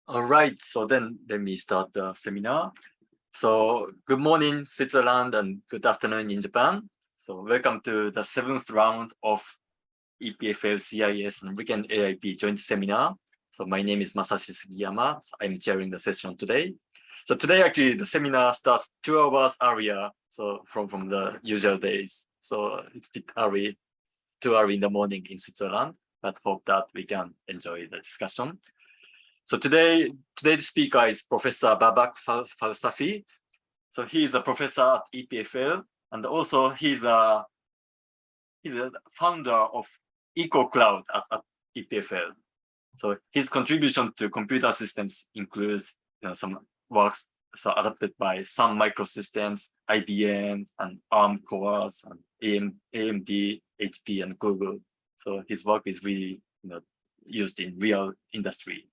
All right, so then let me start the seminar. So good morning, Switzerland, and good afternoon in Japan. So welcome to the 7th round of EPFL, CIS, and RIKEN AIP joint seminar. So my name is Masashi Sugiyama. So I'm chairing the session today. So today, actually, the seminar starts 2 hours earlier, so from the usual days. So it's a bit early, too early in the morning in Switzerland, but hope that we can enjoy the discussion. So today's speaker is Professor Babak Falsafi. So he is a professor at EPFL, and also he's a founder of EcoCloud at EPFL. So his contribution to computer systems includes some works adopted by Sun Microsystems, IBM, and ARM cores, and AMD, HP, and Google. So his work is really used in real industry.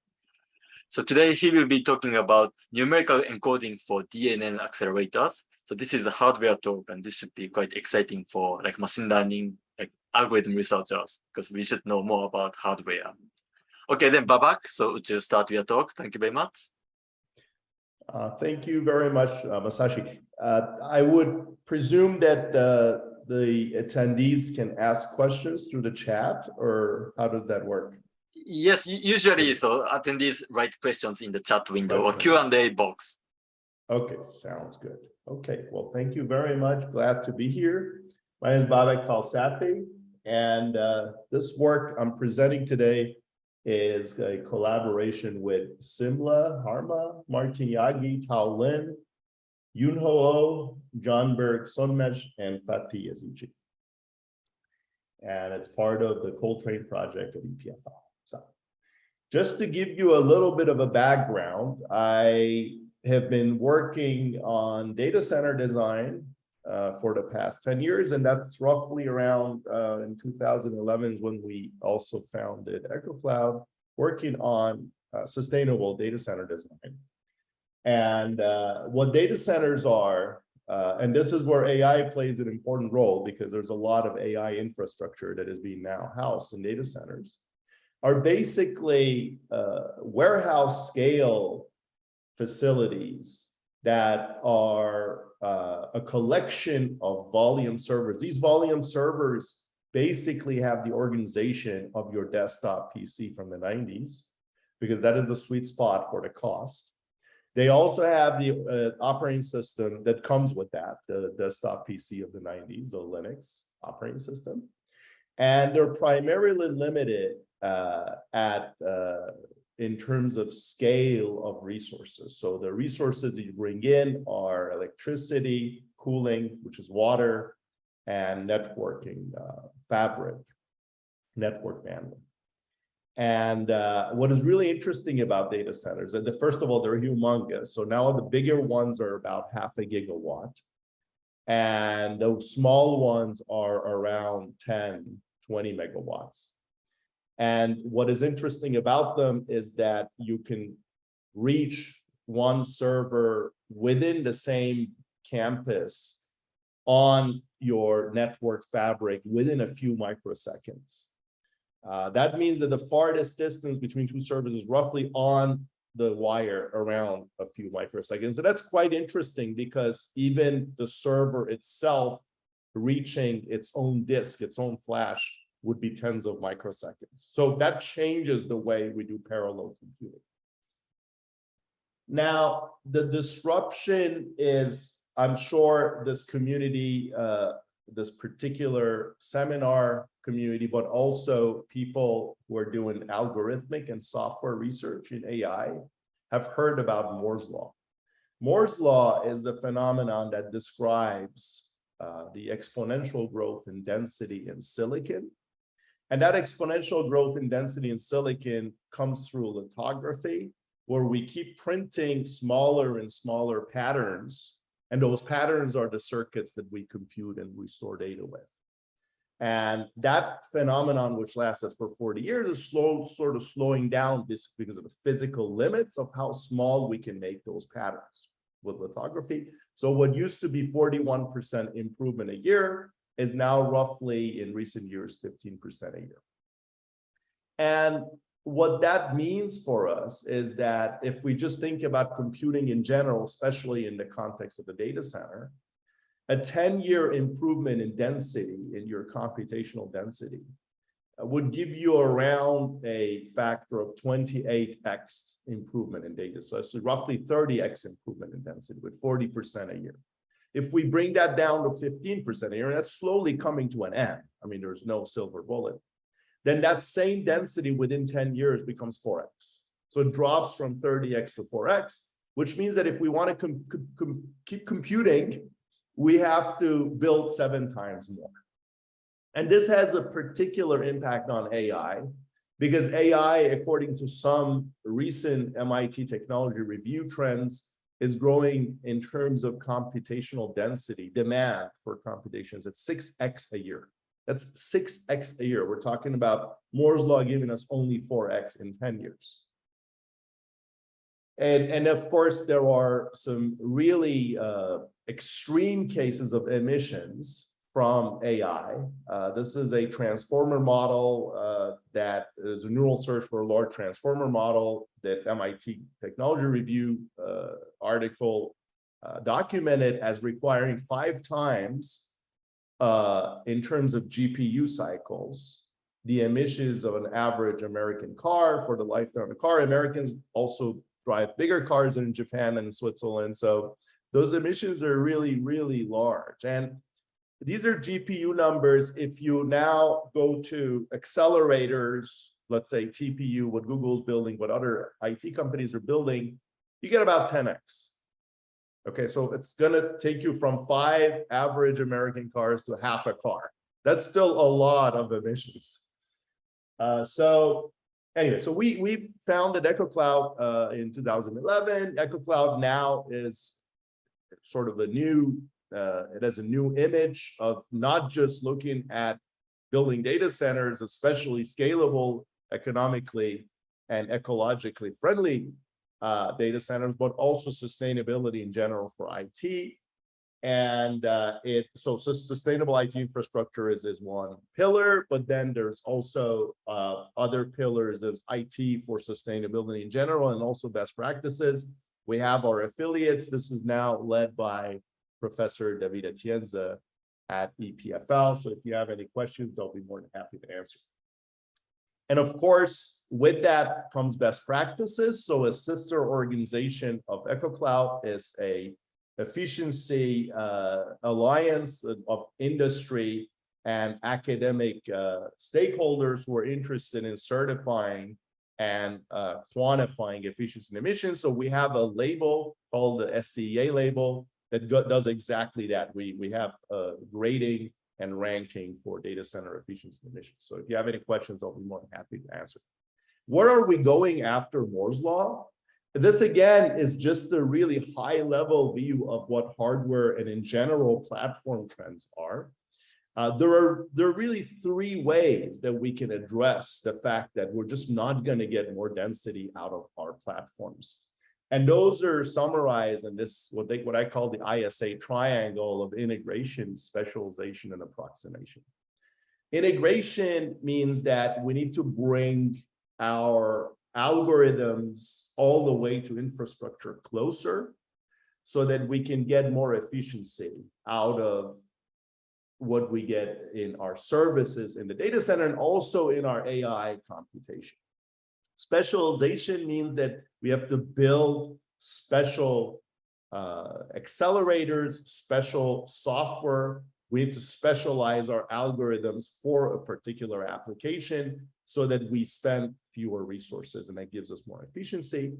So today he will be talking about numerical encoding for DNN accelerators. So this is a hardware talk, and this should be quite exciting for like machine learning, like algorithm researchers, because we should know more about hardware. Okay, then Babak, so would you start your talk? Thank you very much. Thank you very much, Masashi. I would presume that the attendees can ask questions through the chat, or how does that work? Yes, usually, so attendees write questions in the chat window or Q&A box. Okay, sounds good. Okay, well, thank you very much. Glad to be here. My name is Babak Falsafi, and this work I'm presenting today is a collaboration with Simla, Harma, Martin Yagi, Tao Lin, Yunho Oh, John Berg Sonmesh, and Fatih Yazici. And it's part of the Coltrane project of EPFL. So just to give you a little bit of a background, I have been working on data center design for the past 10 years, and that's roughly around in 2011 when we also founded EcoCloud, working on sustainable data center design. And what data centers are, and this is where AI plays an important role because there's a lot of AI infrastructure that is being now housed in data centers, are basically warehouse scale facilities that are a collection of volume servers. These volume servers basically have the organization of your desktop PC from the 90s, because that is the sweet spot for the cost. They also have the operating system that comes with that, the desktop PC of the 90s, the Linux operating system. And they're primarily limited in terms of scale of resources. So the resources you bring in are electricity, cooling, which is water, and networking fabric, network bandwidth. And what is really interesting about data centers, and first of all, they're humongous. So now the bigger ones are about 0.5 gigawatt. And those small ones are around 10, 20 megawatts. And what is interesting about them is that you can reach one server within the same campus on your network fabric within a few microseconds. That means that the farthest distance between two servers is roughly on the wire around a few microseconds. So that's quite interesting because even the server itself reaching its own disk, its own flash, would be tens of microseconds. So that changes the way we do parallel computing. Now, the disruption is, I'm sure this community, this particular seminar community, but also people who are doing algorithmic and software research in AI have heard about Moore's Law. Moore's Law is the phenomenon that describes the exponential growth in density in silicon. And that exponential growth in density in silicon comes through lithography, where we keep printing smaller and smaller patterns. And those patterns are the circuits that we compute and we store data with. And that phenomenon, which lasted for 40 years, is sort of slowing down this because of the physical limits of how small we can make those patterns with lithography. So what used to be 41% improvement a year is now roughly, in recent years, 15% a year. And what that means for us is that if we just think about computing in general, especially in the context of the data center, a 10-year improvement in density, in your computational density, would give you around a factor of 28x improvement in data. So it's roughly 30x improvement in density with 40% a year. If we bring that down to 15% a year, and that's slowly coming to an end, I mean, there's no silver bullet, then that same density within 10 years becomes 4x. So it drops from 30x to 4x, which means that if we want to keep computing, we have to build 7 times more. And this has a particular impact on AI, because AI, according to some recent MIT technology review trends, is growing in terms of computational density, demand for computations at 6x a year. That's 6x a year. We're talking about Moore's law giving us only 4x in 10 years. And of course, there are some really extreme cases of emissions from AI. This is a transformer model that is a neural search for a large transformer model that MIT Technology Review article documented as requiring 5 times in terms of GPU cycles, the emissions of an average American car for the lifetime of the car. Americans also drive bigger cars in Japan and Switzerland. So those emissions are really, really large. And these are GPU numbers. If you now go to accelerators, let's say TPU, what Google's building, what other IT companies are building, you get about 10x. Okay, so it's gonna take you from 5 average American cars to half a car. That's still a lot of emissions. So anyway, so we founded EchoCloud in 2011. EchoCloud now is sort of a new, it has a new image of not just looking at building data centers, especially scalable, economically and ecologically friendly data centers, but also sustainability in general for IT. And so sustainable IT infrastructure is one pillar, but then there's also other pillars of IT for sustainability in general, and also best practices. We have our affiliates. This is now led by Professor David Atienza at EPFL. So if you have any questions, I'll be more than happy to answer. And of course, with that comes best practices. So a sister organization of EchoCloud is a efficiency alliance of industry and academic stakeholders who are interested in certifying and quantifying efficiency and emissions. So we have a label called the SDEA label that does exactly that. We have grading and ranking for data center efficiency and emissions. So if you have any questions, I'll be more than happy to answer. Where are we going after Moore's law? This again is just a really high level view of what hardware and in general platform trends are. There are really 3 ways that we can address the fact that we're just not going to get more density out of our platforms. And those are summarized in this, what I call the ISA triangle of integration, specialization, and approximation. Integration means that we need to bring our algorithms all the way to infrastructure closer so that we can get more efficiency out of what we get in our services in the data center and also in our AI computation. Specialization means that we have to build special accelerators, special software. We need to specialize our algorithms for a particular application so that we spend fewer resources, and that gives us more efficiency.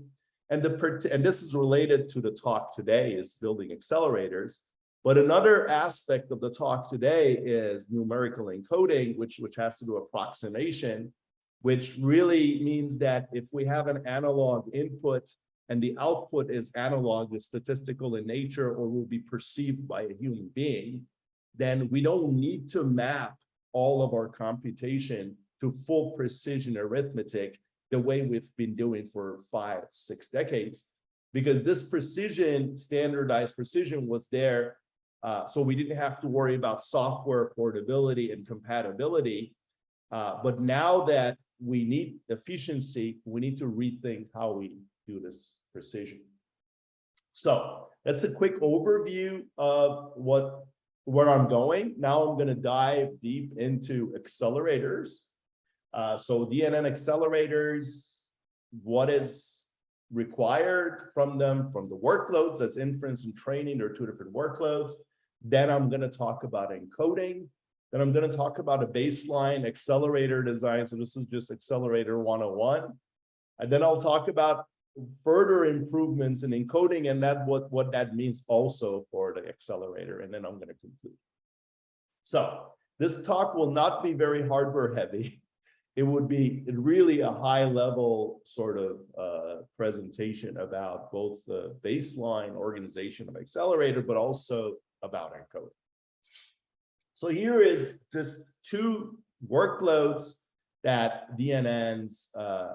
And this is related to the talk today, is building accelerators. But another aspect of the talk today is numerical encoding, which has to do approximation, which really means that if we have an analog input and the output is analog, is statistical in nature, or will be perceived by a human being, then we don't need to map all of our computation to full precision arithmetic the way we've been doing for 5-6 decades, because this precision, standardized precision, was there. So we didn't have to worry about software portability and compatibility. But now that we need efficiency, we need to rethink how we do this precision. So that's a quick overview of where I'm going. Now I'm going to dive deep into accelerators. So DNN accelerators, what is required from them, from the workloads, that's inference and training, there are two different workloads. Then I'm going to talk about encoding. Then I'm going to talk about a baseline accelerator design. So this is just Accelerator 101. And then I'll talk about further improvements in encoding and what that means also for the accelerator. And then I'm going to conclude. So this talk will not be very hardware heavy. It would be really a high level sort of presentation about both the baseline organization of accelerator, but also about encoding. So here is just two workloads that DNNs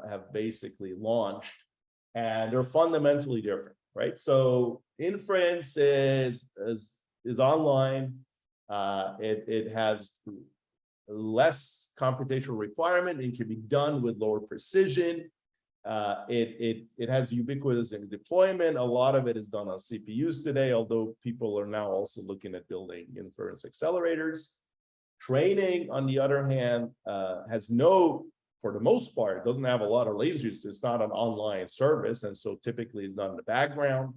have basically launched, and they're fundamentally different, right? So inference is online. It has less computational requirement and can be done with lower precision. It has ubiquitous in deployment. A lot of it is done on CPUs today, although people are now also looking at building inference accelerators. Training, on the other hand, has no, for the most part, doesn't have a lot of lasers. It's not an online service, and so typically it's done in the background.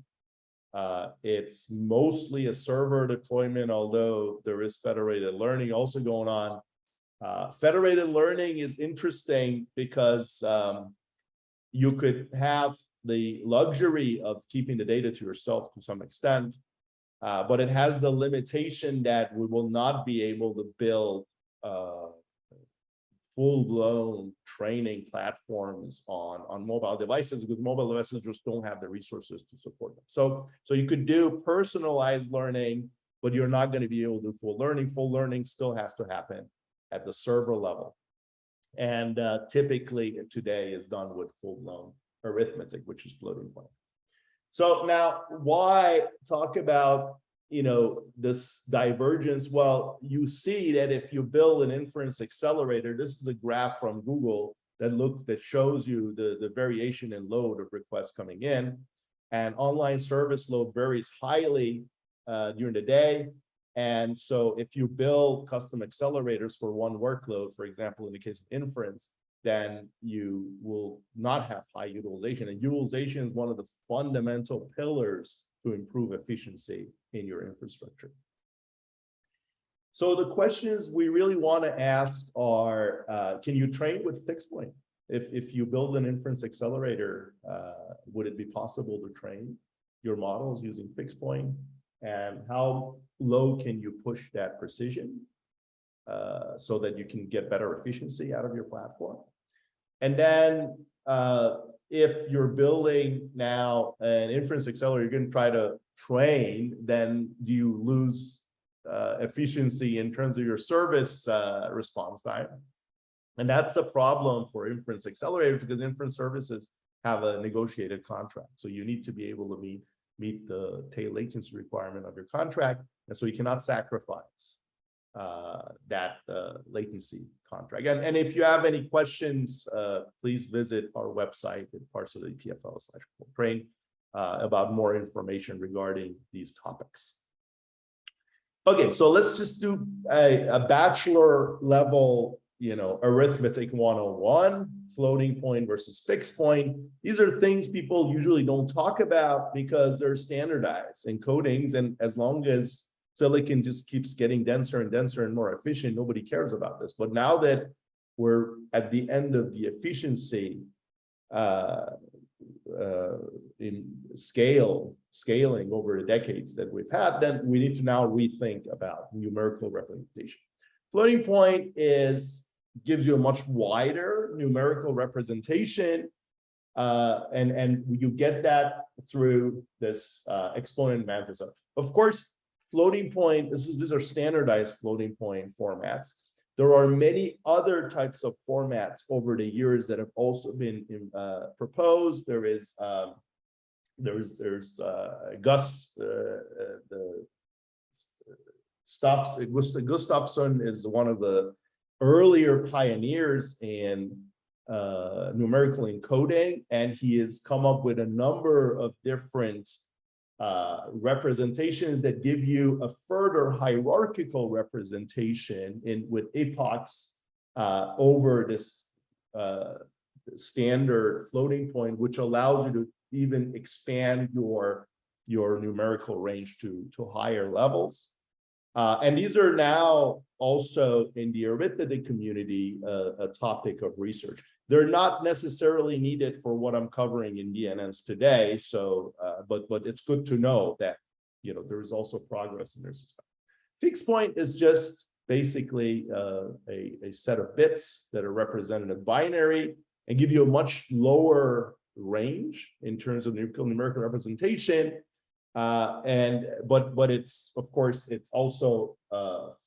It's mostly a server deployment, although there is federated learning also going on. Federated learning is interesting because you could have the luxury of keeping the data to yourself to some extent, but it has the limitation that we will not be able to build full-blown training platforms on mobile devices, because mobile devices just don't have the resources to support them. So you could do personalized learning, but you're not going to be able to do full learning. Full learning still has to happen at the server level. And typically today is done with full-blown arithmetic, which is floating point. So now why talk about, this divergence? Well, you see that if you build an inference accelerator, this is a graph from Google that shows you the variation in load of requests coming in, and online service load varies highly during the day. And so if you build custom accelerators for one workload, for example, in the case of inference, then you will not have high utilization. And utilization is one of the fundamental pillars to improve efficiency in your infrastructure. So the questions we really want to ask are, can you train with fixed point? If you build an inference accelerator, would it be possible to train your models using fixed point? And how low can you push that precision so that you can get better efficiency out of your platform? And then if you're building now an inference accelerator, you're going to try to train, then do you lose efficiency in terms of your service response time? And that's a problem for inference accelerators, because inference services have a negotiated contract. So you need to be able to meet the tail latency requirement of your contract, and so you cannot sacrifice that latency contract. And if you have any questions, please visit our website at parts of the EPFL/train about more information regarding these topics. Okay, so let's just do a bachelor level, arithmetic 101, floating point versus fixed point. These are things people usually don't talk about because they're standardized encodings, and as long as silicon just keeps getting denser and denser and more efficient, nobody cares about this. But now that we're at the end of the efficiency in scaling over the decades that we've had, then we need to now rethink about numerical representation. Floating point gives you a much wider numerical representation, and you get that through this exponent mantis. Of course, floating point, these are standardized floating point formats. There are many other types of formats over the years that have also been proposed. There's Gustafsson is one of the earlier pioneers in numerical encoding, and he has come up with a number of different representations that give you a further hierarchical representation with epochs over this standard floating point, which allows you to even expand your numerical range to higher levels. And these are now also in the arithmetic community a topic of research. They're not necessarily needed for what I'm covering in DNNs today. So, but it's good to know that, you know, there is also progress in this. Fixed point is just basically a set of bits that are represented as binary and give you a much lower range in terms of numerical representation. But it's, of course, it's also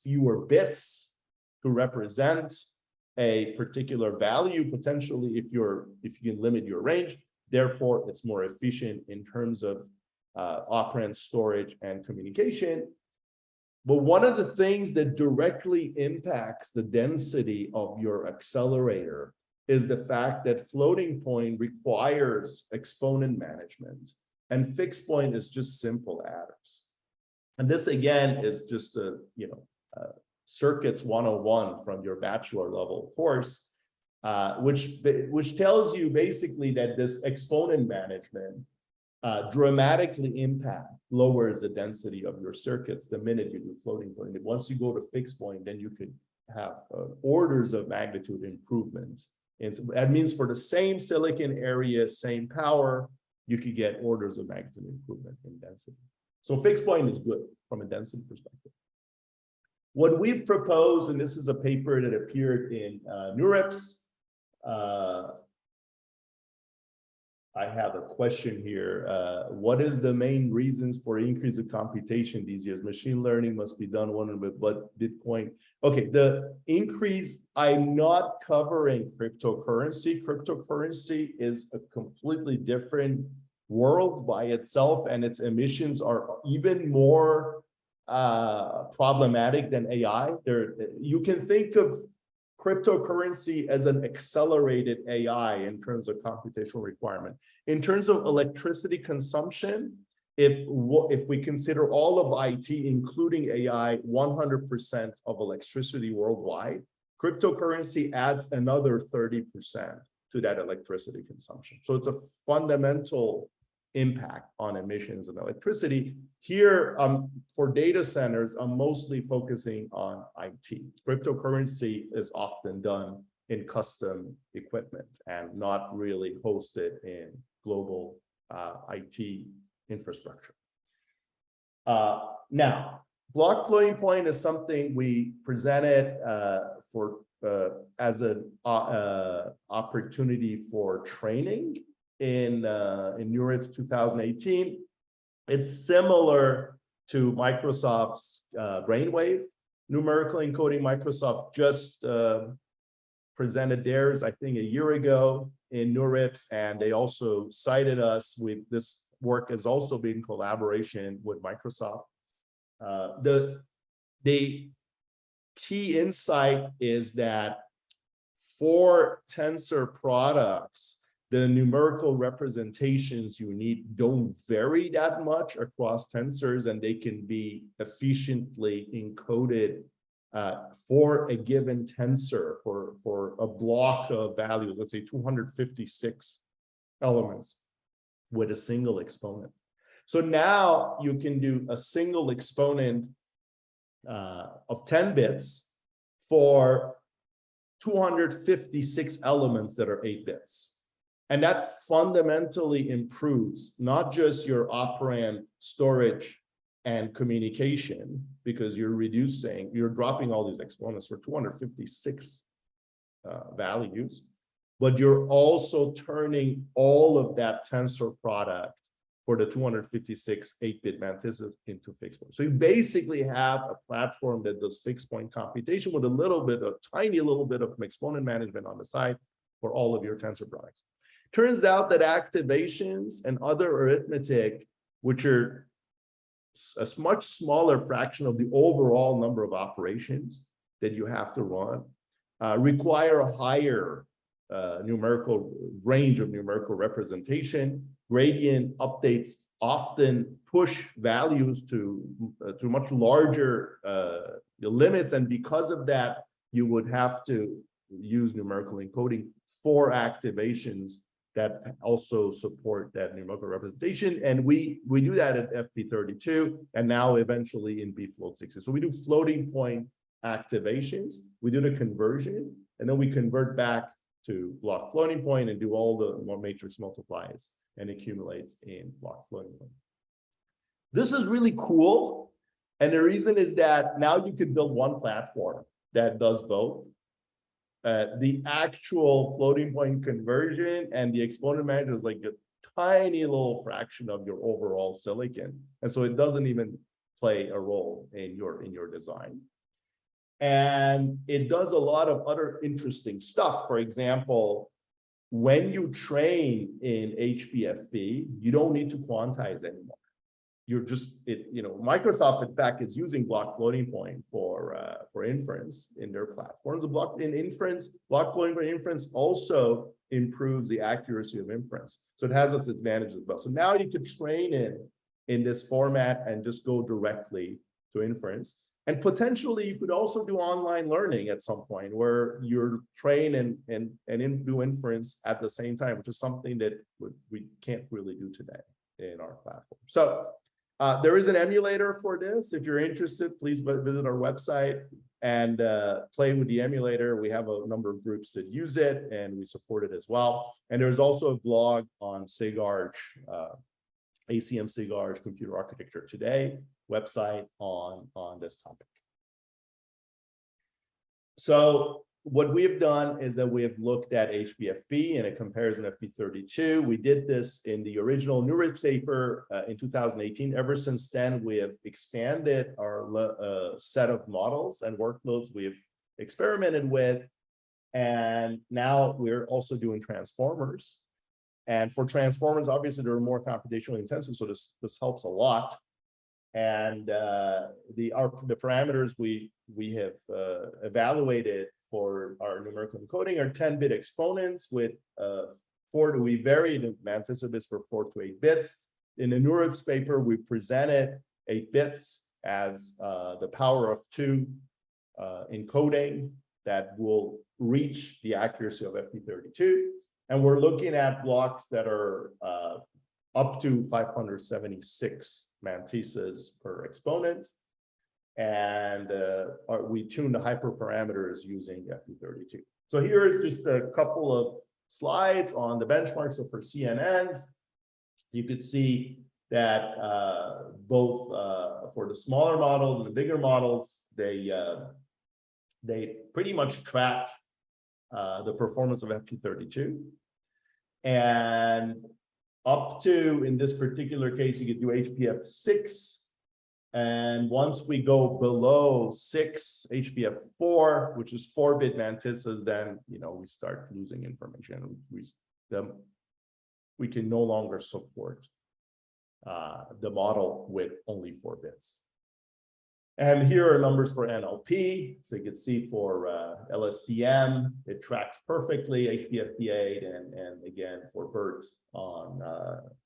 fewer bits to represent a particular value potentially if you can limit your range. Therefore, it's more efficient in terms of operand storage and communication. But one of the things that directly impacts the density of your accelerator is the fact that floating point requires exponent management, and fixed point is just simple adders. And this again is just a circuits 101 from your bachelor level course, which tells you basically that this exponent management dramatically lowers the density of your circuits the minute you do floating point. Once you go to fixed point, then you could have orders of magnitude improvement. And so that means for the same silicon area, same power, you could get orders of magnitude improvement in density. So fixed point is good from a density perspective. What we've proposed, and this is a paper that appeared in NeurIPS. I have a question here. What is the main reasons for increase of computation these years? Machine learning must be done one with what Bitcoin. Okay, the increase, I'm not covering cryptocurrency. Cryptocurrency is a completely different world by itself, and its emissions are even more problematic than AI. You can think of cryptocurrency as an accelerated AI in terms of computational requirement. In terms of electricity consumption, if we consider all of IT, including AI, 100% of electricity worldwide, cryptocurrency adds another 30% to that electricity consumption. So it's a fundamental impact on emissions and electricity. Here, for data centers, I'm mostly focusing on IT. Cryptocurrency is often done in custom equipment and not really hosted in global IT infrastructure. Now, block floating point is something we presented as an opportunity for training in NeurIPS 2018. It's similar to Microsoft's Brainwave numerical encoding. Microsoft just presented theirs, I think, a year ago in NeurIPS, and they also cited us with this work has also been in collaboration with Microsoft. The key insight is that for tensor products, the numerical representations you need don't vary that much across tensors, and they can be efficiently encoded for a given tensor for a block of values, let's say 256 elements with a single exponent. So now you can do a single exponent of 10 bits for 256 elements that are 8 bits. And that fundamentally improves not just your operand storage and communication, because you're dropping all these exponents for 256 values, but you're also turning all of that tensor product for the 256 8-bit mantises into fixed point. So you basically have a platform that does fixed point computation with tiny little bit of exponent management on the side for all of your tensor products. Turns out that activations and other arithmetic, which are a much smaller fraction of the overall number of operations that you have to run, require a higher numerical range of numerical representation. Gradient updates often push values to much larger limits, and because of that, you would have to use numerical encoding for activations that also support that numerical representation. And we do that at FP32 and now eventually in bfloat60. So we do floating point activations, we do the conversion, and then we convert back to block floating point and do all the matrix multiplies and accumulates in block floating point. This is really cool. And the reason is that now you could build one platform that does both. The actual floating point conversion and the exponent manager is like a tiny little fraction of your overall silicon. And so it doesn't even play a role in your design. And it does a lot of other interesting stuff. For example, when you train in Hpfp, you don't need to quantize anymore. You're just, Microsoft, in fact, is using block floating point for inference in their platforms. Block floating point inference also improves the accuracy of inference. So it has its advantages as well. So now you could train in this format and just go directly to inference. And potentially you could also do online learning at some point where you're trained and do inference at the same time, which is something that we can't really do today in our platform. So there is an emulator for this. If you're interested, please visit our website and play with the emulator. We have a number of groups that use it and we support it as well. And there's also a blog on SIG-Arch, ACM SIG-Arch Computer Architecture Today website on this topic. So what we have done is that we have looked at Hpfp in a comparison of FP32. We did this in the original NeurIPS paper in 2018. Ever since then, we have expanded our set of models and workloads we've experimented with. And now we're also doing transformers. And for transformers, obviously, they're more computationally intensive, so this helps a lot. And the parameters we have evaluated for our numerical encoding are 10-bit exponents with we vary the mantissa bits for 4 to 8 bits. In the NeurIPS paper, we presented 8 bits as the power of 2 encoding that will reach the accuracy of FP32. And we're looking at blocks that are up to 576 mantissas per exponent. And we tune the hyperparameters using FP32. So here is just a couple of slides on the benchmarks. So for CNNs, you could see that both for the smaller models and the bigger models, they pretty much track the performance of FP32. And up to, in this particular case, you could do HPF6. And once we go below 6, HPF4, which is 4-bit mantissas, then we start losing information. We can no longer support the model with only 4 bits. And here are numbers for NLP. So you can see for LSTM, it tracks perfectly, HPFP8, and again for BERT on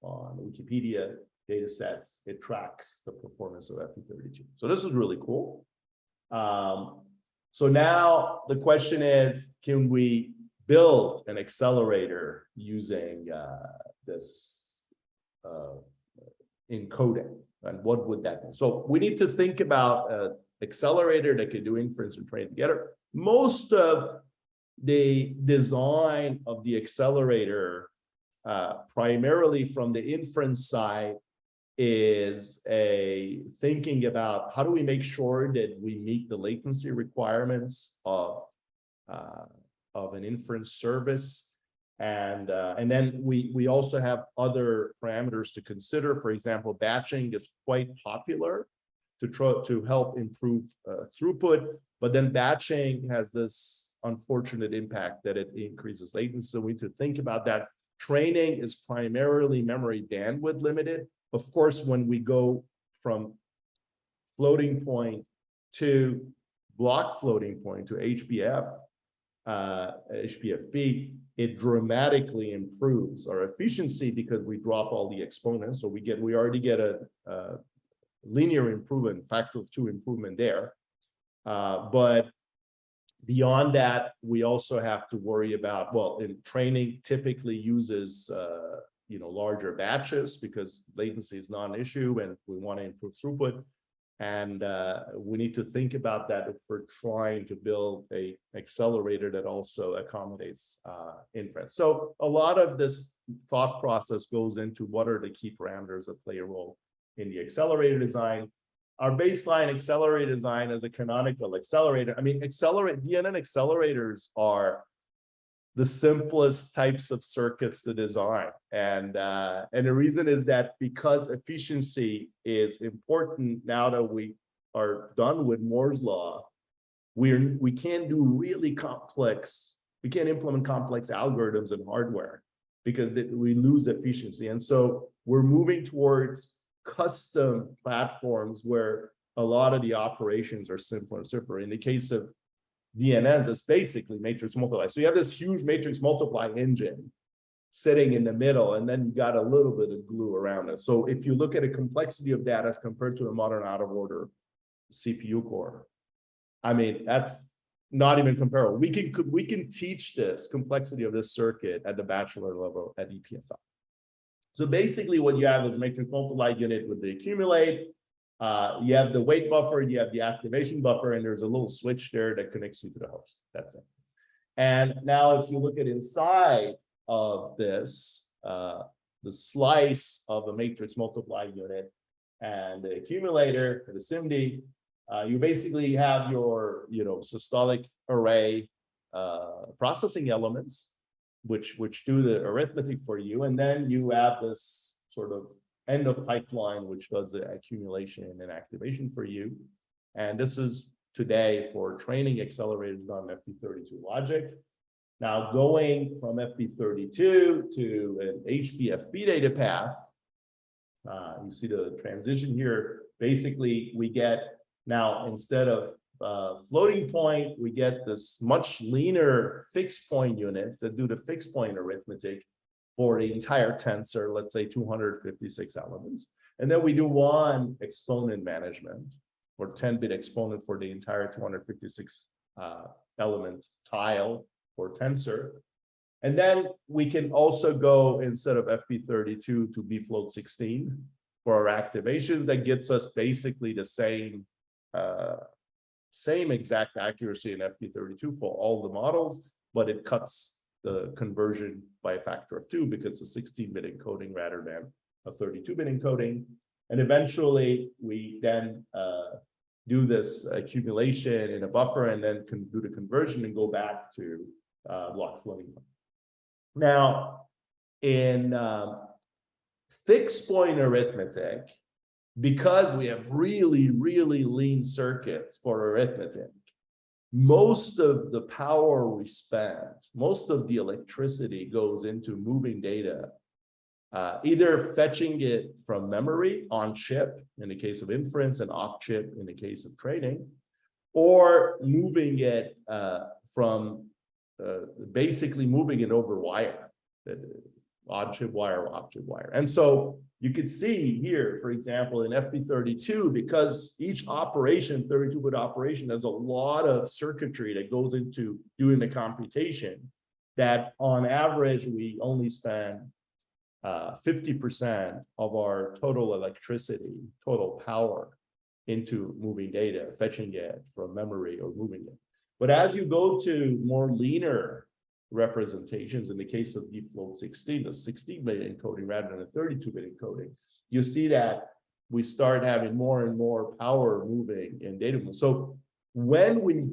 Wikipedia data sets, it tracks the performance of FP32. So this is really cool. So now the question is, can we build an accelerator using this encoding? And what would that be? So we need to think about an accelerator that can do inference and train together. Most of the design of the accelerator, primarily from the inference side, is thinking about how do we make sure that we meet the latency requirements of an inference service. And then we also have other parameters to consider. For example, batching is quite popular to help improve throughput, but then batching has this unfortunate impact that it increases latency. So we need to think about that. Training is primarily memory bandwidth limited. Of course, when we go from floating point to block floating point to HBF, Hpfp, it dramatically improves our efficiency because we drop all the exponents. So we already get a linear improvement, factor of 2 improvement there. But beyond that, we also have to worry about, well, in training typically uses larger batches because latency is not an issue and we want to improve throughput. And we need to think about that if we're trying to build a accelerator that also accommodates inference. So a lot of this thought process goes into what are the key parameters that play a role in the accelerator design. Our baseline accelerator design is a canonical accelerator. I mean, DNN accelerators are the simplest types of circuits to design. And the reason is that because efficiency is important now that we are done with Moore's law, we can't do really complex, we can't implement complex algorithms in hardware because we lose efficiency. And so we're moving towards custom platforms where a lot of the operations are simpler and simpler. In the case of DNNs, it's basically matrix multiply. So you have this huge matrix multiply engine sitting in the middle, and then you got a little bit of glue around it. So if you look at the complexity of that as compared to a modern out of order CPU core, I mean, that's not even comparable. We can teach this complexity of this circuit at the bachelor level at EPFL. So basically what you have is a matrix multiply unit with the accumulate. You have the wait buffer, you have the activation buffer, and there's a little switch there that connects you to the host. That's it. And now if you look at inside of this, the slice of a matrix multiply unit and the accumulator, the SIMD, you basically have your systolic array processing elements, which do the arithmetic for you. And then you have this sort of end of pipeline, which does the accumulation and activation for you. And this is today for training accelerators on FP32 logic. Now going from FP32 to an Hpfp data path, you see the transition here. Basically, we get now, instead of floating point, we get this much leaner fixed point units that do the fixed point arithmetic for the entire tensor, let's say 256 elements. And then we do one exponent management or 10-bit exponent for the entire 256 element tile or tensor. And then we can also go, instead of FP32 to bfloat16 for our activations. That gets us basically the same exact accuracy in FP32 for all the models, but it cuts the conversion by a factor of 2 because it's a 16-bit encoding rather than a 32-bit encoding. And eventually we then do this accumulation in a buffer and then can do the conversion and go back to block floating point. Now, in fixed point arithmetic, because we have really, really lean circuits for arithmetic, most of the power we spend, most of the electricity goes into moving data, either fetching it from memory on chip in the case of inference and off chip in the case of training, or moving it from basically moving it over wire, on chip wire or off chip wire. And so you could see here, for example, in FP32, because each operation, 32-bit operation, has a lot of circuitry that goes into doing the computation, that on average, we only spend 50% of our total electricity, total power into moving data, fetching it from memory or moving it. But as you go to more leaner representations, in the case of bfloat16, a 16-bit encoding rather than a 32-bit encoding, you see that we start having more and more power moving in data. So when we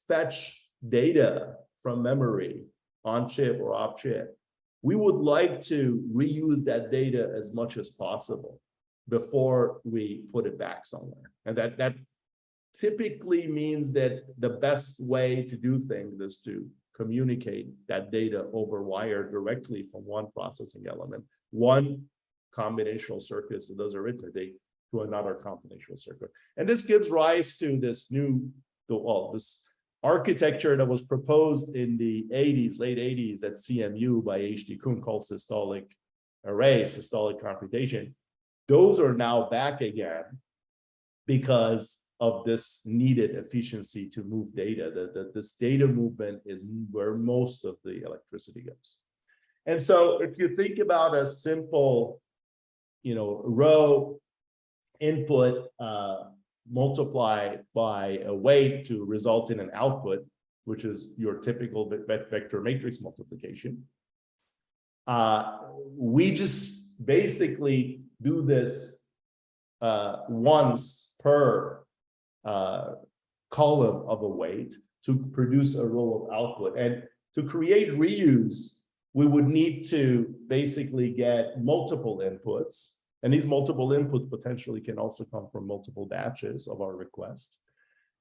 fetch data from memory on chip or off chip, we would like to reuse that data as much as possible before we put it back somewhere. And that typically means that the best way to do things is to communicate that data over wire directly from one processing element, one combinational circuit that does arithmetic, to another combinational circuit. And this gives rise to this new, this architecture that was proposed in the 80s, late 80s at CMU by H.D. Kuhn called systolic array, systolic computation. Those are now back again because of this needed efficiency to move data. This data movement is where most of the electricity goes. And so if you think about a simple, row input multiplied by a weight to result in an output, which is your typical vector matrix multiplication, we just basically do this once per column of a weight to produce a row of output. And to create reuse, we would need to basically get multiple inputs. And these multiple inputs potentially can also come from multiple batches of our request,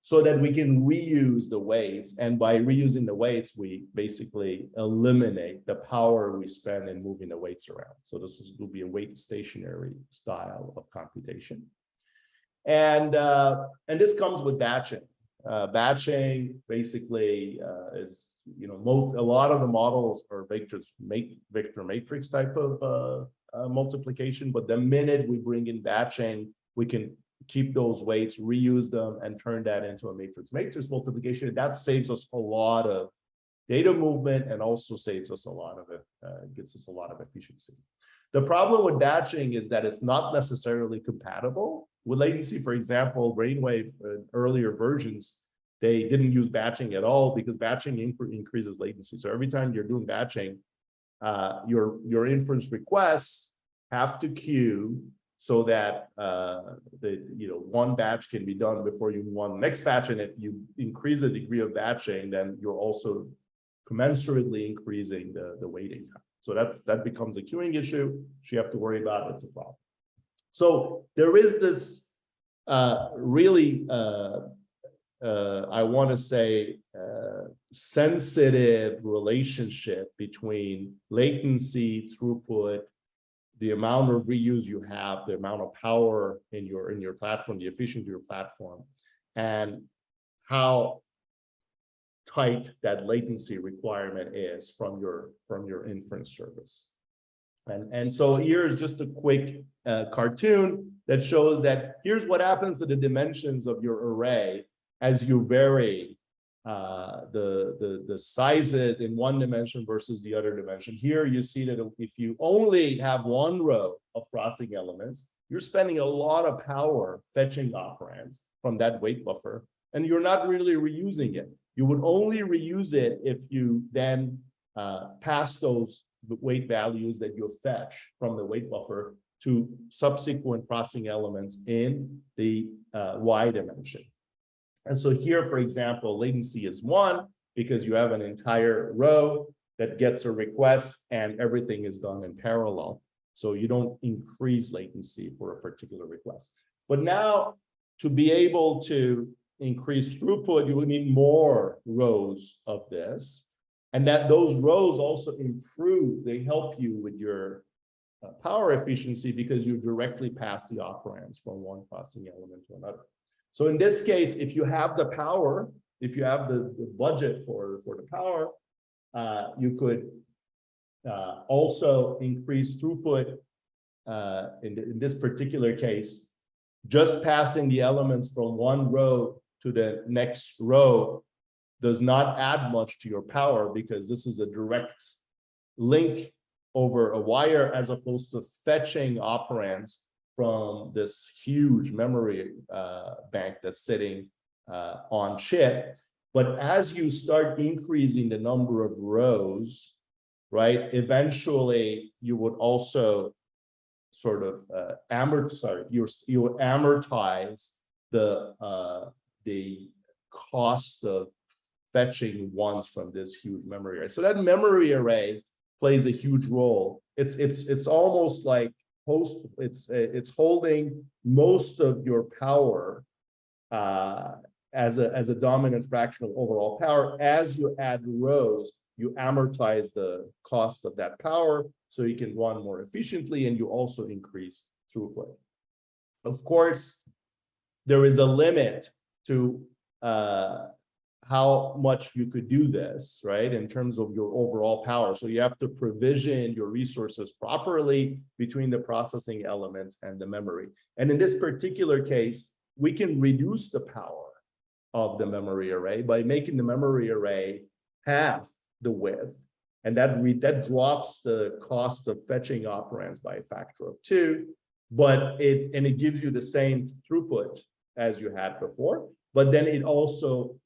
so that we can reuse the weights. And by reusing the weights, we basically eliminate the power we spend in moving the weights around. So will be a weight stationary style of computation. And this comes with batching. Batching basically is, a lot of the models are vector matrix type of multiplication, but the minute we bring in batching, we can keep those weights, reuse them, and turn that into a matrix multiplication. That saves us a lot of data movement and also saves us a lot of gets us a lot of efficiency. The problem with batching is that it's not necessarily compatible with latency. For example, Brainwave earlier versions, they didn't use batching at all because batching increases latency. So every time you're doing batching, your inference requests have to queue so that one batch can be done before you run the next batch. And if you increase the degree of batching, then you're also commensurately increasing the waiting time. So that becomes a queuing issue, which you have to worry about. It's a problem. So there is this really, I want to say, sensitive relationship between latency, throughput, the amount of reuse you have, the amount of power in your platform, the efficiency of your platform, and how tight that latency requirement is from your inference service. And so here is just a quick cartoon that shows that here's what happens to the dimensions of your array as you vary the sizes in one dimension versus the other dimension. Here you see that if you only have one row of processing elements, you're spending a lot of power fetching operands from that weight buffer, and you're not really reusing it. You would only reuse it if you then pass those weight values that you fetch from the weight buffer to subsequent processing elements in the Y dimension. And so here, for example, latency is 1 because you have an entire row that gets a request and everything is done in parallel. So you don't increase latency for a particular request. But now, to be able to increase throughput, you would need more rows of this. And that those rows also improve, they help you with your power efficiency because you directly pass the operands from one processing element to another. So in this case, if you have the power, if you have the budget for the power, you could also increase throughput in this particular case. Just passing the elements from one row to the next row does not add much to your power because this is a direct link over a wire as opposed to fetching operands from this huge memory bank that's sitting on chip. But as you start increasing the number of rows, right, eventually you would also sort of amortize the cost of fetching ones from this huge memory array. So that memory array plays a huge role. It's almost like it's holding most of your power as a dominant fraction of overall power. As you add rows, you amortize the cost of that power so you can run more efficiently, and you also increase throughput. Of course, there is a limit to how much you could do this, right, in terms of your overall power. So you have to provision your resources properly between the processing elements and the memory. And in this particular case, we can reduce the power of the memory array by making the memory array half the width. And that drops the cost of fetching operands by a factor of 2, but it gives you the same throughput as you had before. But then it also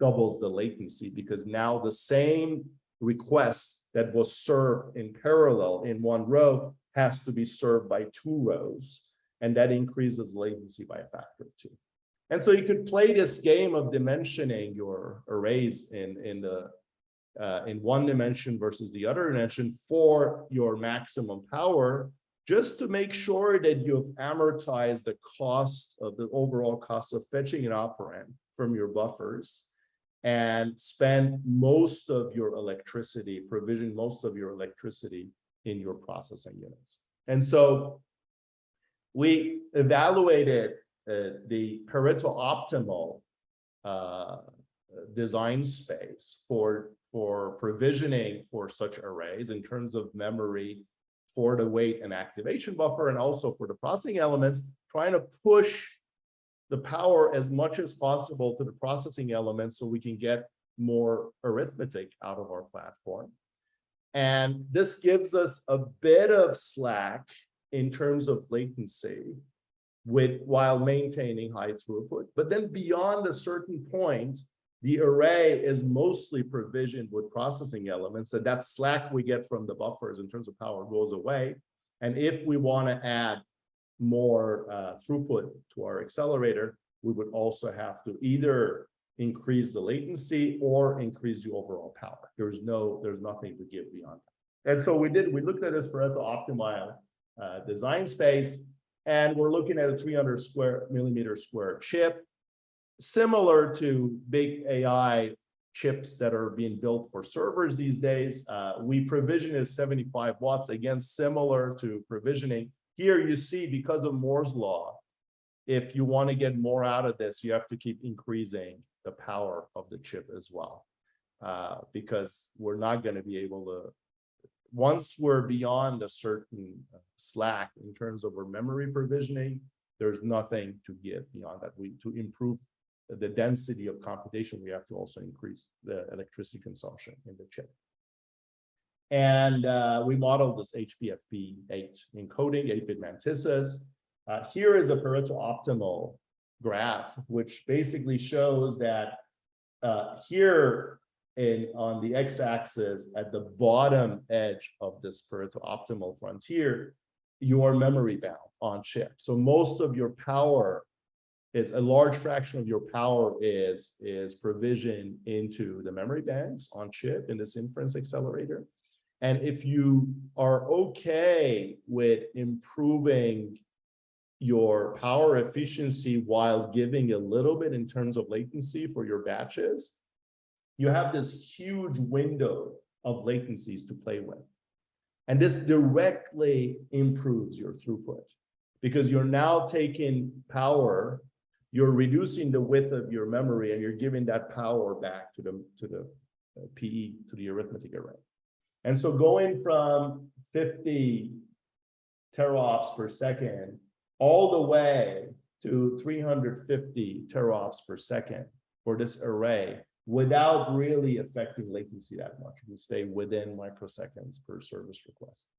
doubles the latency, because now the same request that was served in parallel in one row has to be served by 2 rows, and that increases latency by a factor of 2. And so you could play this game of dimensioning your arrays in one dimension versus the other dimension for your maximum power, just to make sure that you've amortized the cost of the overall cost of fetching an operand from your buffers, and spend most of your electricity, provision most of your electricity in your processing units. And so we evaluated the Pareto optimal design space for provisioning for such arrays in terms of memory, for the weight and activation buffer, and also for the processing elements, trying to push the power as much as possible to the processing elements so we can get more arithmetic out of our platform. And this gives us a bit of slack in terms of latency while maintaining high throughput. But then beyond a certain point, the array is mostly provisioned with processing elements, so that slack we get from the buffers in terms of power goes away. And if we want to add more throughput to our accelerator, we would also have to either increase the latency or increase the overall power. There's nothing to give beyond that. And so we looked at this Pareto optimal design space, and we're looking at a 300 millimeter square chip, similar to big AI chips that are being built for servers these days. We provision is 75 watts, again, similar to provisioning. Here you see, because of Moore's law, if you want to get more out of this, you have to keep increasing the power of the chip as well, because we're not going to be able to, once we're beyond a certain slack in terms of our memory provisioning, there's nothing to give beyond that. To improve the density of computation, we have to also increase the electricity consumption in the chip. And we modeled this Hpfp 8 encoding, 8-bit mantisses. Here is a Pareto optimal graph, which basically shows that here on the x-axis at the bottom edge of this Pareto optimal frontier, your memory bound on chip. So most of your power, a large fraction of your power is provisioned into the memory banks on chip in this inference accelerator. And if you are okay with improving your power efficiency while giving a little bit in terms of latency for your batches, you have this huge window of latencies to play with. And this directly improves your throughput, because you're now taking power, you're reducing the width of your memory, and you're giving that power back to the PE, to the arithmetic array. And so going from 50 teraops per second all the way to 350 teraops per second for this array without really affecting latency that much. We stay within microseconds per service request.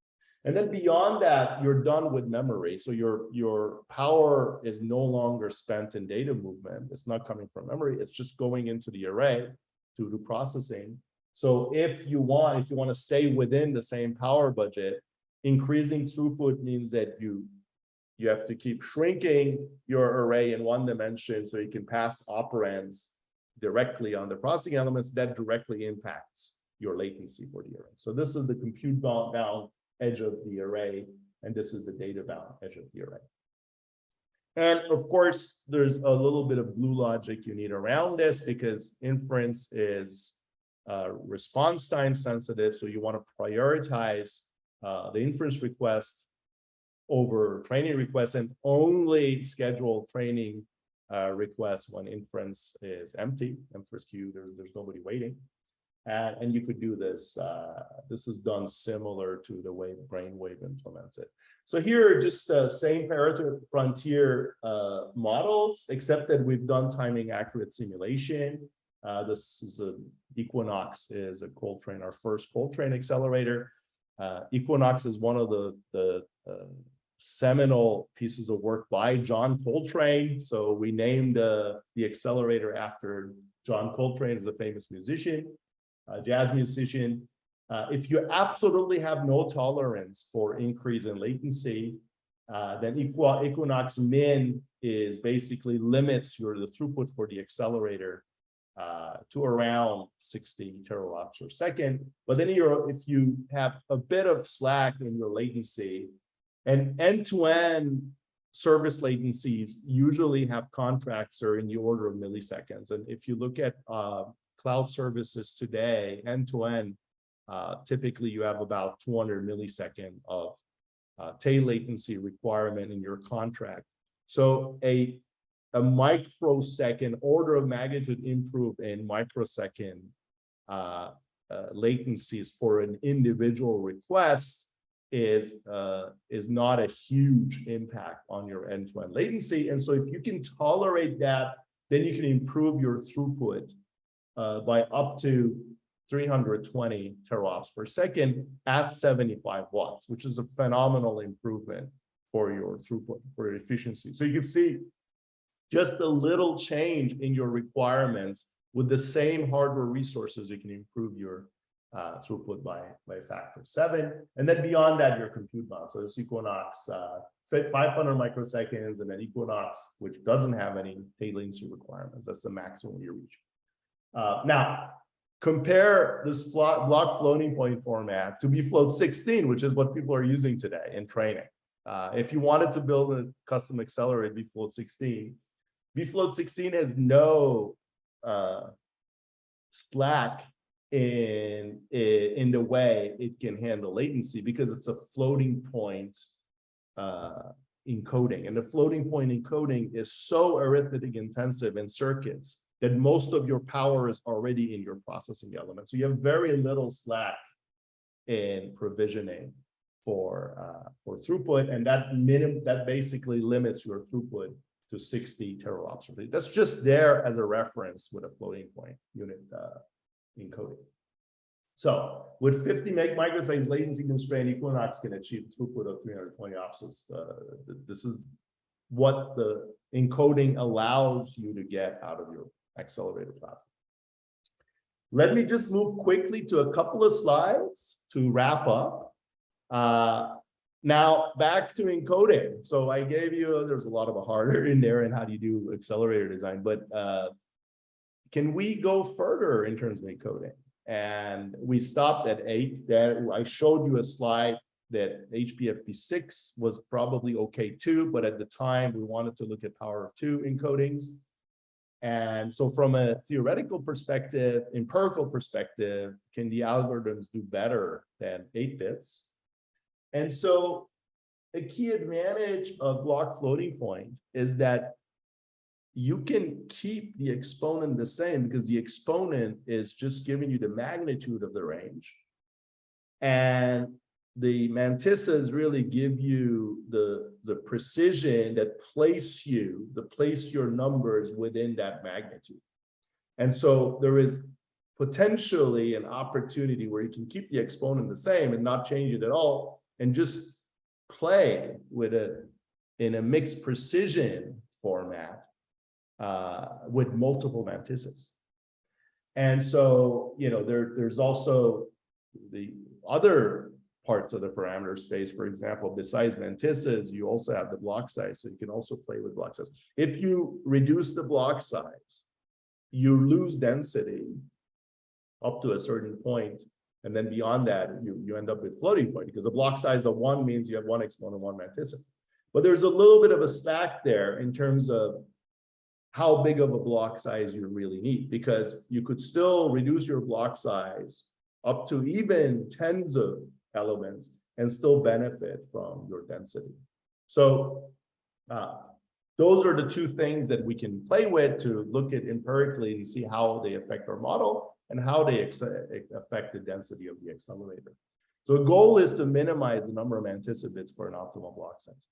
And then beyond that, you're done with memory. So your power is no longer spent in data movement. It's not coming from memory. It's just going into the array to do processing. So if you want to stay within the same power budget, increasing throughput means that you have to keep shrinking your array in one dimension so you can pass operands directly on the processing elements. That directly impacts your latency for the array. So this is the compute bound edge of the array, and this is the data bound edge of the array. And of course, there's a little bit of glue logic you need around this, because inference is response time sensitive. So you want to prioritize the inference request over training requests, and only schedule training request when inference is empty, inference queue, there's nobody waiting. And you could do this. This is done similar to the way Brainwave implements it. So here are just same parity frontier models, except that we've done timing accurate simulation. This is Equinox is a Coltrane, our first Coltrane accelerator. Equinox is one of the seminal pieces of work by John Coltrane. So we named the accelerator after John Coltrane, is a famous musician, jazz musician. If you absolutely have no tolerance for increase in latency, then Equinox Min is basically limits the throughput for the accelerator to around 60 terops per second. But then if you have a bit of slack in your latency, and end-to-end service latencies usually have contracts are in the order of milliseconds. And if you look at cloud services today, end-to-end, typically you have about 200 millisecond of tail latency requirement in your contract. So a microsecond, order of magnitude improve in microsecond latencies for an individual request is not a huge impact on your end-to-end latency. And so if you can tolerate that, then you can improve your throughput by up to 320 terops per second at 75 watts, which is a phenomenal improvement for your throughput, for your efficiency. So you can see just a little change in your requirements with the same hardware resources, you can improve your throughput by a factor of 7. And then beyond that, your compute bound. So this Equinox 500 microseconds, and then Equinox, which doesn't have any tail latency requirements. That's the maximum you reach. Now, compare this block floating point format to bfloat 16, which is what people are using today in training. If you wanted to build a custom accelerator bfloat 16, bfloat 16 has no slack in the way it can handle latency, because it's a floating point encoding. And the floating point encoding is so arithmetic intensive in circuits that most of your power is already in your processing element. So you have very little slack in provisioning for throughput, and that basically limits your throughput to 60 terops. That's just there as a reference with a floating point unit encoding. So with 50 microseconds latency constraint, Equinox can achieve throughput of 320 ops. This is what the encoding allows you to get out of your accelerator platform. Let me just move quickly to a couple of slides to wrap up. Now back to encoding. So I gave you, there's a lot of a harder in there and how do you do accelerator design, but can we go further in terms of encoding? And we stopped at 8. There, I showed you a slide that Hpfp 6 was probably okay too, but at the time we wanted to look at power of 2 encodings. And so from a theoretical perspective, empirical perspective, can the algorithms do better than 8 bits? And so a key advantage of block floating point is that you can keep the exponent the same, because the exponent is just giving you the magnitude of the range. And the mantisses really give you the precision that place your numbers within that magnitude. And so there is potentially an opportunity where you can keep the exponent the same and not change it at all, and just play with it in a mixed precision format with multiple mantisses. And so, you know, there's also the other parts of the parameter space. For example, besides mantisses, you also have the block size, so you can also play with block size. If you reduce the block size, you lose density up to a certain point, and then beyond that, you end up with floating point, because a block size of 1 means you have 1 exponent, 1 mantissa. But there's a little bit of a slack there in terms of how big of a block size you really need, because you could still reduce your block size up to even tens of elements and still benefit from your density. So those are the two things that we can play with to look at empirically and see how they affect our model and how they affect the density of the accelerator. So the goal is to minimize the number of anticipates for an optimal block size.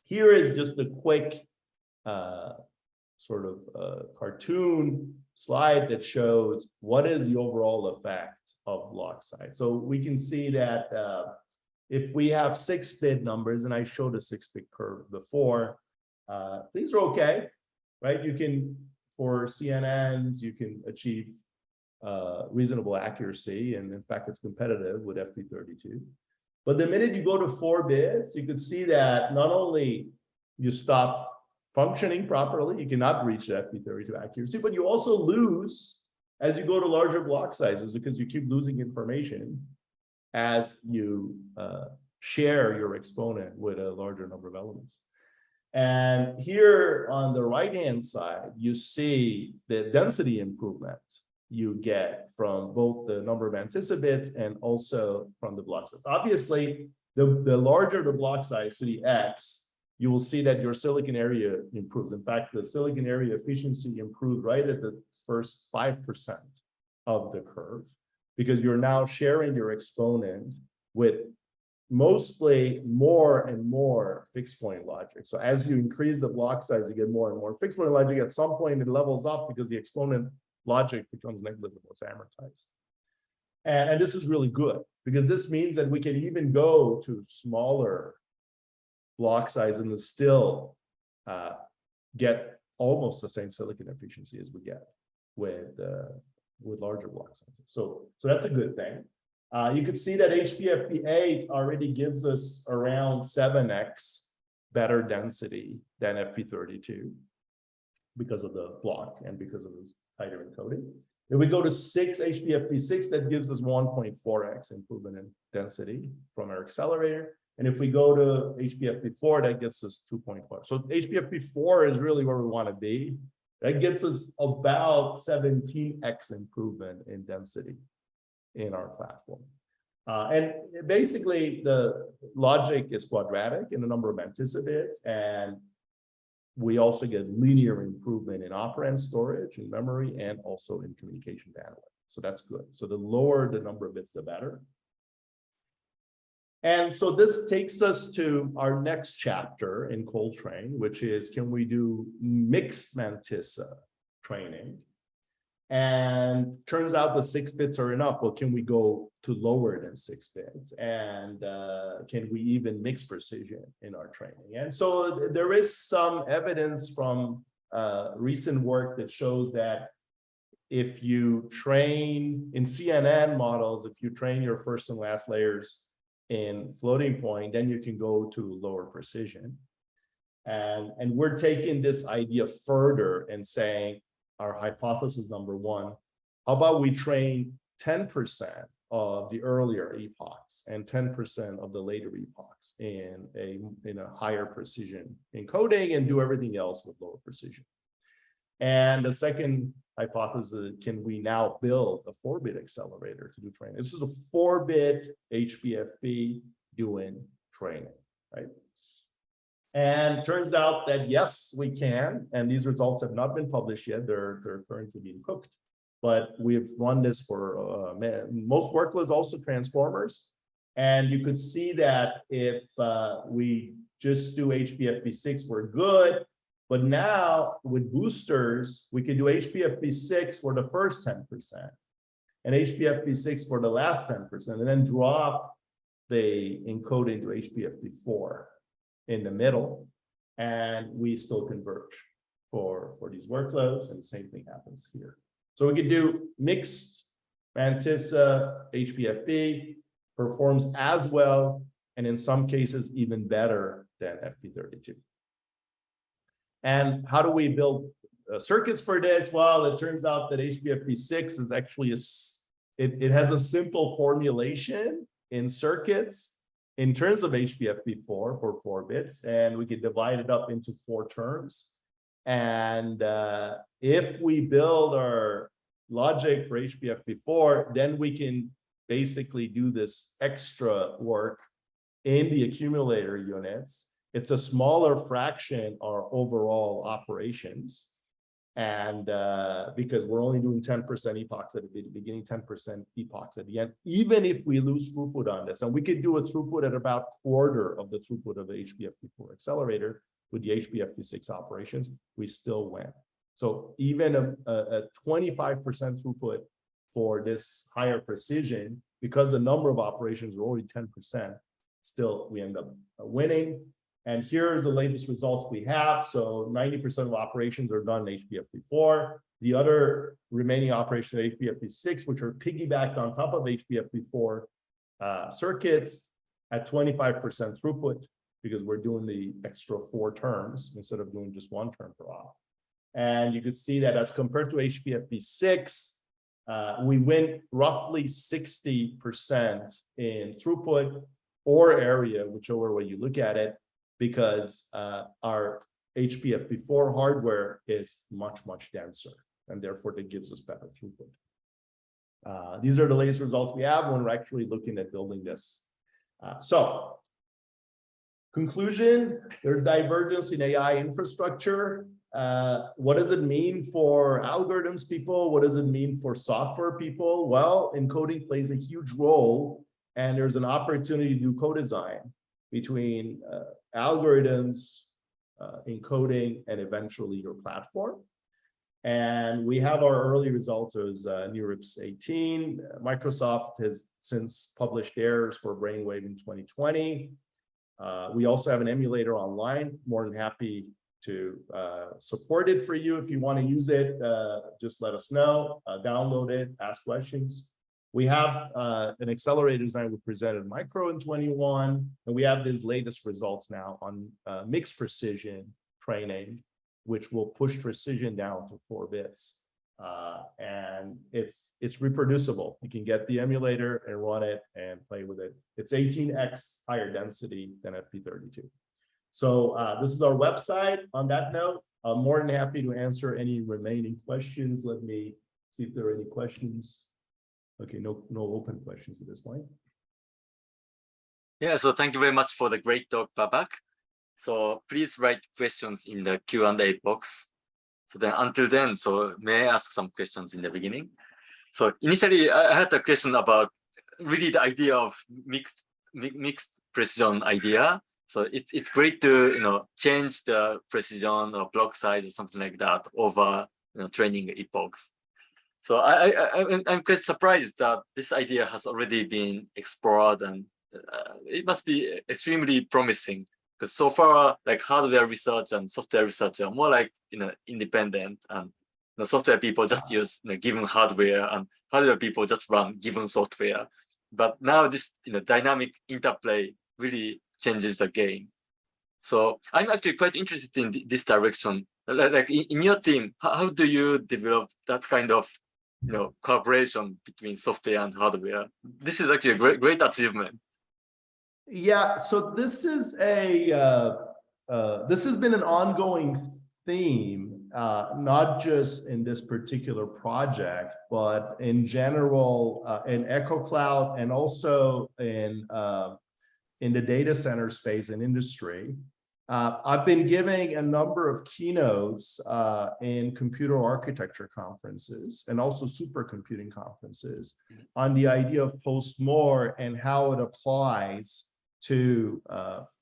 Here is just a quick cartoon slide that shows what is the overall effect of block size. So we can see that if we have 6-bit numbers, and I showed a 6-bit curve before, things are okay, right? You can, for CNNs, you can achieve reasonable accuracy, and in fact, it's competitive with FP32. But the minute you go to 4 bits, you can see that not only you stop functioning properly, you cannot reach the FP32 accuracy, but you also lose as you go to larger block sizes because you keep losing information as you share your exponent with a larger number of elements. And here on the right-hand side, you see the density improvement you get from both the number of anticipates and also from the block size. Obviously, the larger the block size to the X, you will see that your silicon area improves. In fact, the silicon area efficiency improved right at the first 5% of the curve, because you're now sharing your exponent with mostly more and more fixed point logic. So as you increase the block size, you get more and more fixed point logic. At some point, it levels off because the exponent logic becomes negligible, it's amortized. And this is really good because this means that we can even go to smaller block size and still get almost the same silicon efficiency as we get with larger block sizes. So that's a good thing. You can see that Hpfp 8 already gives us around 7x better density than FP32 because of the block and because of this tighter encoding. If we go to Hpfp 6, that gives us 1.4x improvement in density from our accelerator. And if we go to Hpfp 4, that gets us 2.4. So Hpfp 4 is really where we want to be. That gets us about 17x improvement in density in our platform. And basically, the logic is quadratic in the number of anticipates, and we also get linear improvement in operand storage, in memory, and also in communication bandwidth. So that's good. So the lower the number of bits, the better. And so this takes us to our next chapter in Coltrane, which is, can we do mixed mantissa training? And turns out the 6 bits are enough, but can we go to lower than 6 bits? And can we even mix precision in our training? And so there is some evidence from recent work that shows that if you train in CNN models, if you train your first and last layers in floating point, then you can go to lower precision. And we're taking this idea further and saying, our hypothesis number one, how about we train 10% of the earlier epochs and 10% of the later epochs in a higher precision encoding and do everything else with lower precision. And the second hypothesis, can we now build a 4-bit accelerator to do training? This is a 4-bit Hpfp doing training, right? And turns out that yes, we can, and these results have not been published yet. They're currently being cooked, but we've run this for most workloads, also transformers. And you could see that if we just do Hpfp 6, we're good. But now with boosters, we can do Hpfp 6 for the first 10% and Hpfp 6 for the last 10%, and then drop the encoding to Hpfp 4 in the middle, and we still converge for these workloads, and the same thing happens here. So we could do mixed mantissa Hpfp, performs as well, and in some cases even better than FP32. And how do we build circuits for this? Well, it turns out that Hpfp 6 is actually it has a simple formulation in circuits in terms of Hpfp 4 for 4 bits, and we can divide it up into 4 terms. And if we build our logic for Hpfp 4, then we can basically do this extra work in the accumulator units it's a smaller fraction of overall operations. And because we're only doing 10% epochs at the beginning, 10% epochs at the end, even if we lose throughput on this, and we could do a throughput at about quarter of the throughput of the Hpfp4 accelerator with the Hpfp6 operations, we still win. So even a 25% throughput for this higher precision, because the number of operations are only 10%, still we end up winning. And here's the latest results we have. So 90% of operations are done in Hpfp4. The other remaining operations are Hpfp6, which are piggybacked on top of Hpfp4 circuits at 25% throughput, because we're doing the extra 4 terms instead of doing just 1 term per op. And you could see that as compared to Hpfp6, we win roughly 60% in throughput or area, whichever way you look at it, because our Hpfp4 hardware is much, much denser, and therefore that gives us better throughput. These are the latest results we have when we're actually looking at building this. So, conclusion, there's divergence in AI infrastructure. What does it mean for algorithms people? What does it mean for software people? Well, encoding plays a huge role, and there's an opportunity to do co-design between algorithms, encoding, and eventually your platform. And we have our early results as NeurIPS 18. Microsoft has since published theirs for Brainwave in 2020. We also have an emulator online. More than happy to support it for you. If you want to use it, just let us know, download it, ask questions. We have an accelerator design we presented Micro in 21, and we have these latest results now on mixed precision training, which will push precision down to 4 bits. And it's reproducible. You can get the emulator and run it and play with it. It's 18x higher density than FP32. So this is our website. On that note, I'm more than happy to answer any remaining questions. Let me see if there are any questions. Okay, no open questions at this point. Yeah, so thank you very much for the great talk, Babak. So please write questions in the Q&A box. So then until then, so may I ask some questions in the beginning? So initially, I had a question about really the idea of mixed precision idea. So it's great to change the precision or block size or something like that over training epochs. So I'm quite surprised that this idea has already been explored, and it must be extremely promising, because so far like hardware research and software research are more like independent, and the software people just use given hardware, and hardware people just run given software. But now this dynamic interplay really changes the game. So I'm actually quite interested in this direction. Like in your team, how do you develop that kind of collaboration between software and hardware? This is actually a great achievement. Yeah, so this is this has been an ongoing theme, not just in this particular project, but in general in EchoCloud, and also in the data center space and industry. I've been giving a number of keynotes in computer architecture conferences and also supercomputing conferences on the idea of post-more and how it applies to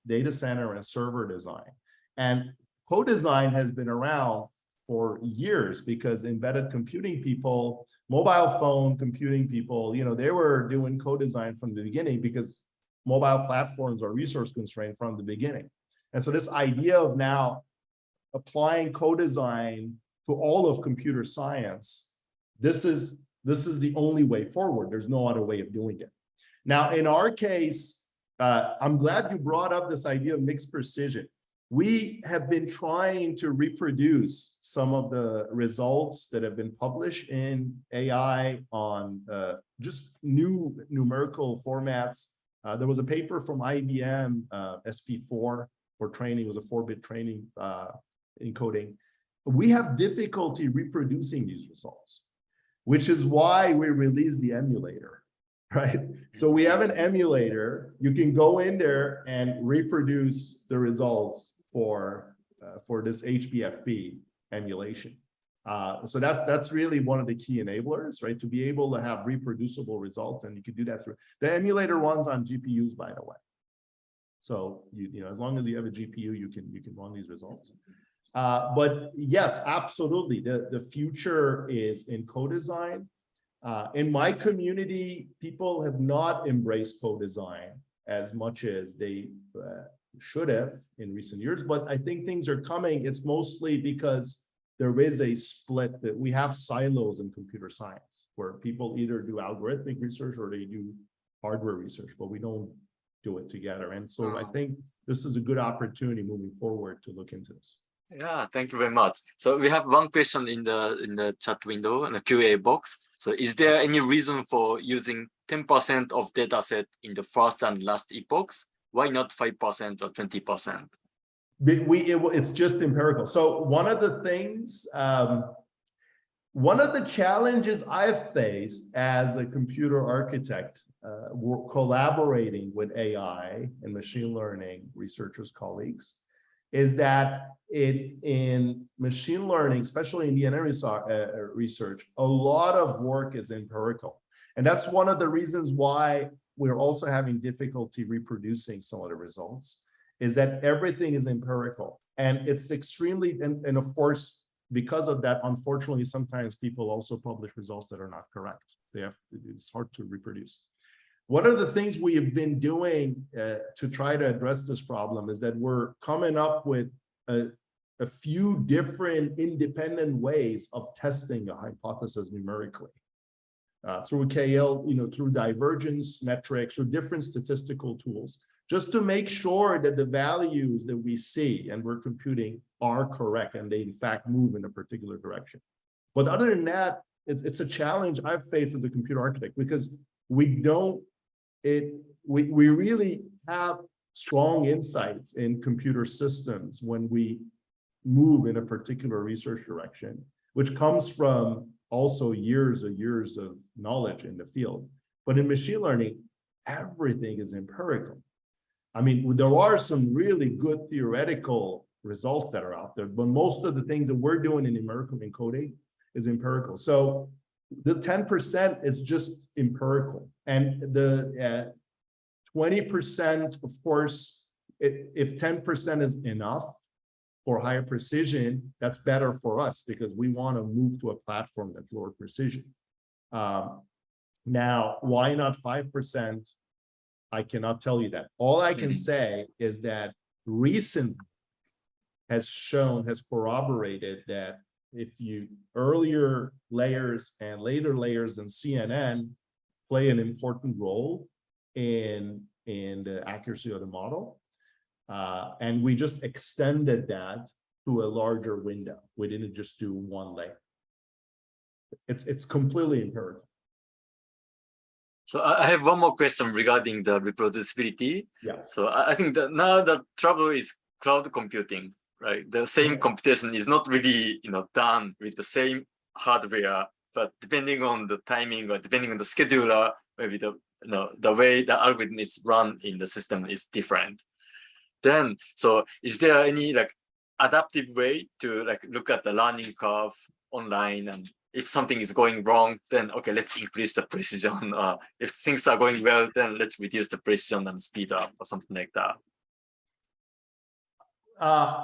data center and server design. And co-design has been around for years, because embedded computing people, mobile phone computing people, they were doing co-design from the beginning, because mobile platforms are resource constrained from the beginning. And so this idea of now applying co-design to all of computer science, this is the only way forward. There's no other way of doing it. Now, in our case, I'm glad you brought up this idea of mixed precision. We have been trying to reproduce some of the results that have been published in AI on just new numerical formats. There was a paper from IBM, SP4, for training. It was a 4-bit training encoding. We have difficulty reproducing these results, which is why we released the emulator. right? So we have an emulator. You can go in there and reproduce the results for this Hpfp emulation. So that's really one of the key enablers, right? To be able to have reproducible results, and you can do that through the emulator runs on GPUs, by the way. So you know, as long as you have a GPU, you can run these results. But yes, absolutely. The future is in co-design. In my community, people have not embraced co-design as much as they should have in recent years, but I think things are coming. It's mostly because there is a split that we have silos in computer science where people either do algorithmic research or they do hardware research, but we don't do it together. And so I think this is a good opportunity moving forward to look into this. Yeah, thank you very much. So we have one question in the chat window in the QA box. So is there any reason for using 10% of data set in the first and last epochs? Why not 5% or 20%? It's just empirical. So one of the things, one of the challenges I've faced as a computer architect, collaborating with AI and machine learning researchers, colleagues, is that in machine learning, especially in DNA research, a lot of work is empirical. And that's one of the reasons why we're also having difficulty reproducing some of the results, is that everything is empirical. And it's extremely, and of course, because of that, unfortunately, sometimes people also publish results that are not correct. So it's hard to reproduce. One of the things we have been doing to try to address this problem is that we're coming up with a few different independent ways of testing a hypothesis numerically. Through KL, through divergence metrics or different statistical tools, just to make sure that the values that we see and we're computing are correct and they in fact move in a particular direction. But other than that, it's a challenge I've faced as a computer architect, because we really have strong insights in computer systems when we move in a particular research direction, which comes from also years and years of knowledge in the field. But in machine learning, everything is empirical. I mean, there are some really good theoretical results that are out there, but most of the things that we're doing in numerical encoding is empirical. So the 10% is just empirical. And the 20%, of course, if 10% is enough for higher precision, that's better for us because we want to move to a platform that's lower precision. Now, why not 5%? I cannot tell you that. All I can say is that recent has corroborated that if you earlier layers and later layers in CNN play an important role in the accuracy of the model. And we just extended that to a larger window. We didn't just do one layer. It's completely empirical. So I have one more question regarding the reproducibility. Yeah. So I think that now the trouble is cloud computing, right? The same computation is not really, done with the same hardware, but depending on the timing or depending on the scheduler, maybe the way the algorithm is run in the system is different. Then, so is there any adaptive way to look at the learning curve online, and if something is going wrong, then okay, let's increase the precision. If things are going well, then let's reduce the precision and speed up or something like that.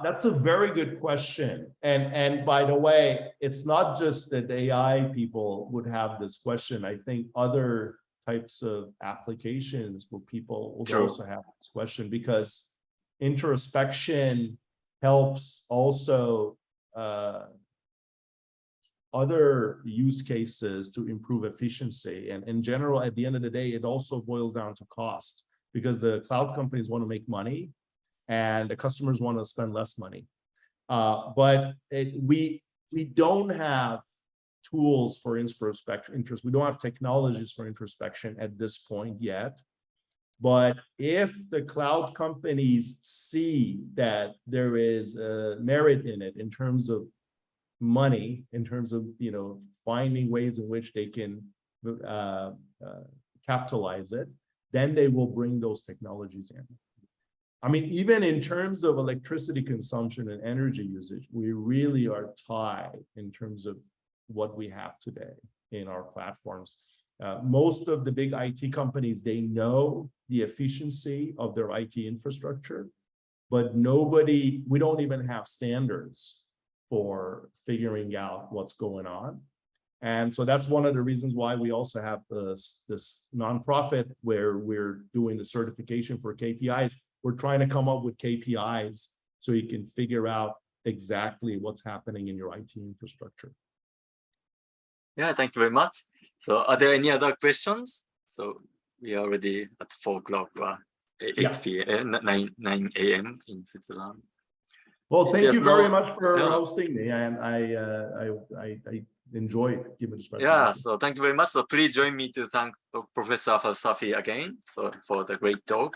That's a very good question. And by the way, it's not just that AI people would have this question. I think other types of applications where people will also have this question, because introspection helps also other use cases to improve efficiency. And in general, at the end of the day, it also boils down to cost, because the cloud companies want to make money and the customers want to spend less money. But we don't have tools for introspection. We don't have technologies for introspection at this point yet. But if the cloud companies see that there is merit in it in terms of money, in terms of finding ways in which they can capitalize it, then they will bring those technologies in. I mean, even in terms of electricity consumption and energy usage, we really are tied in terms of what we have today in our platforms. Most of the big IT companies, they know the efficiency of their IT infrastructure, but we don't even have standards for figuring out what's going on. And so that's one of the reasons why we also have this nonprofit where we're doing the certification for KPIs. We're trying to come up with KPIs so you can figure out exactly what's happening in your IT infrastructure. Yeah, thank you very much. So are there any other questions? So we are already at 4 o'clock, 8 Yes. p.m., 9 a.m. in Switzerland. Well, thank you very much for Yeah. hosting me, and I enjoyed giving this presentation. Yeah, so thank you very much. So please join me to thank Professor Hpfp again for the great talk.